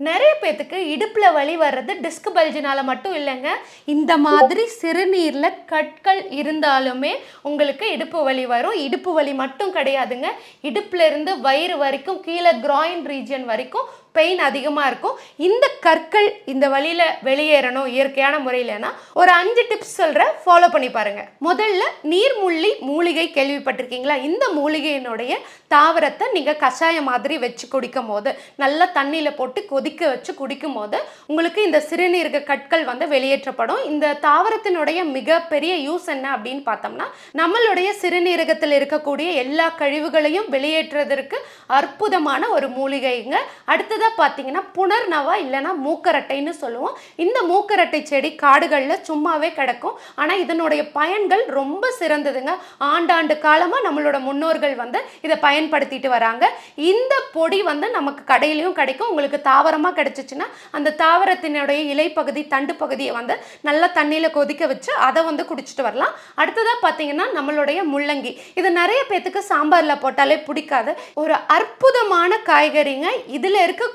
நிறைய பேத்துக்கு இடுப்புல வலி வர்றது டிஸ்க் பல்ஜினால மட்டும் இல்லைங்க. இந்த மாதிரி சிறுநீர்ல கற்கள் இருந்தாலுமே உங்களுக்கு இடுப்பு வலி வரும். இடுப்பு வலி மட்டும் கிடையாதுங்க. இடுப்புல இருந்து வயிறு வரைக்கும் கீழே கிராயின் ரீஜன் வரைக்கும் பெயின் அதிகமாக இருக்கும். இந்த கற்கள் இந்த வழியில் வெளியேறணும் இயற்கையான முறையிலனா ஒரு 5 டிப்ஸ் சொல்கிறேன், ஃபாலோ பண்ணி பாருங்கள். முதல்ல நீர்முள்ளி மூலிகை கேள்விப்பட்டிருக்கீங்களா? இந்த மூலிகையினுடைய தாவரத்தை நீங்கள் கஷாயம் மாதிரி வச்சு குடிக்கும் போது, நல்லா தண்ணியில் போட்டு கொதிக்க வச்சு குடிக்கும் போது உங்களுக்கு இந்த சிறுநீரக கற்கள் வந்து வெளியேற்றப்படும். இந்த தாவரத்தினுடைய மிகப்பெரிய யூஸ் என்ன அப்படின்னு பார்த்தோம்னா, நம்மளுடைய சிறுநீரகத்தில் இருக்கக்கூடிய எல்லா கழிவுகளையும் வெளியேற்றுவதற்கு அற்புதமான ஒரு மூலிகைங்க. அடுத்தது பார்த்தீங்கன்னா புனர்நவா இல்லைன்னா மூக்கரட்டைன்னு சொல்லுவோம். இந்த மூக்கரட்டை செடி காடுகளில் சும்மாவே கிடக்கும். ஆனால் இதனுடைய பயன்கள் ரொம்ப சிறந்ததுங்க. ஆண்டாண்டு காலமாக நம்மளோட முன்னோர்கள் வந்து இதை பயன்படுத்திட்டு வராங்க. இந்த பொடி வந்து நமக்கு கடையிலையும் கிடைக்கும். உங்களுக்கு தாவரமாக கிடைச்சிச்சுன்னா அந்த தாவரத்தினுடைய இலைப்பகுதி தண்டு பகுதியை வந்து நல்லா தண்ணியில் கொதிக்க வச்சு அதை வந்து குடிச்சிட்டு வரலாம். அடுத்ததாக பார்த்தீங்கன்னா நம்மளுடைய முள்ளங்கி. இது நிறைய பேத்துக்கு சாம்பாரில் போட்டாலே பிடிக்காது. ஒரு அற்புதமான காய்கறிங்க. இதில் இருக்கக்கூடிய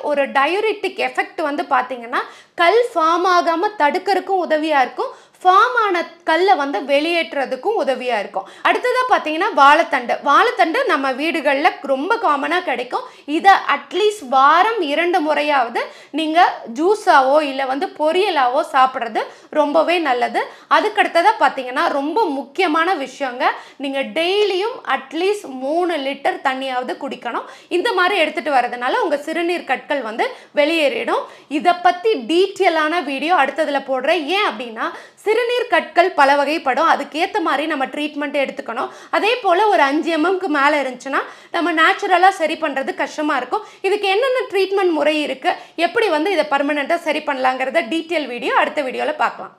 ஒரு டயூரிட்டிக் எஃபெக்ட் வந்து பார்த்தீங்கன்னா கல் ஃபார்ம் ஆகாமல் தடுக்கிறதுக்கும் உதவியாக இருக்கும். ஃபார்ம் ஆன கல்லை வந்து வெளியேற்றுறதுக்கும் உதவியாக இருக்கும். அடுத்ததாக பார்த்தீங்கன்னா வாழைத்தண்டு நம்ம வீடுகளில் ரொம்ப காமனாக கிடைக்கும். இதை அட்லீஸ்ட் வாரம் 2 முறையாவது நீங்கள் ஜூஸாவோ இல்லை வந்து பொரியலாவோ சாப்பிட்றது ரொம்பவே நல்லது. அதுக்கடுத்ததாக பார்த்தீங்கன்னா ரொம்ப முக்கியமான விஷயங்க, நீங்கள் டெய்லியும் அட்லீஸ்ட் 3 லிட்டர் தண்ணியாவது குடிக்கணும். இந்த மாதிரி எடுத்துகிட்டு வரதுனால உங்கள் சிறுநீர் கற்கள் வந்து வெளியேறிடும். இதை பற்றி டீட்டெயிலான வீடியோ அடுத்ததில் போடுறேன். ஏன் அப்படின்னா சிறுநீர் கற்கள் பல வகைப்படும். அதுக்கேற்ற மாதிரி நம்ம ட்ரீட்மெண்ட் எடுத்துக்கணும். அதே போல் ஒரு 5 mmக்கு மேலே இருந்துச்சுன்னா நம்ம நேச்சுரலாக சரி பண்ணுறது கஷ்டமாக இருக்கும். இதுக்கு என்னென்ன ட்ரீட்மெண்ட் முறை இருக்குது, எப்படி வந்து இதை பர்மனெண்ட்டாக சரி பண்ணலாங்கிறத டீட்டெயில் வீடியோ அடுத்த வீடியோவில் பார்க்கலாம்.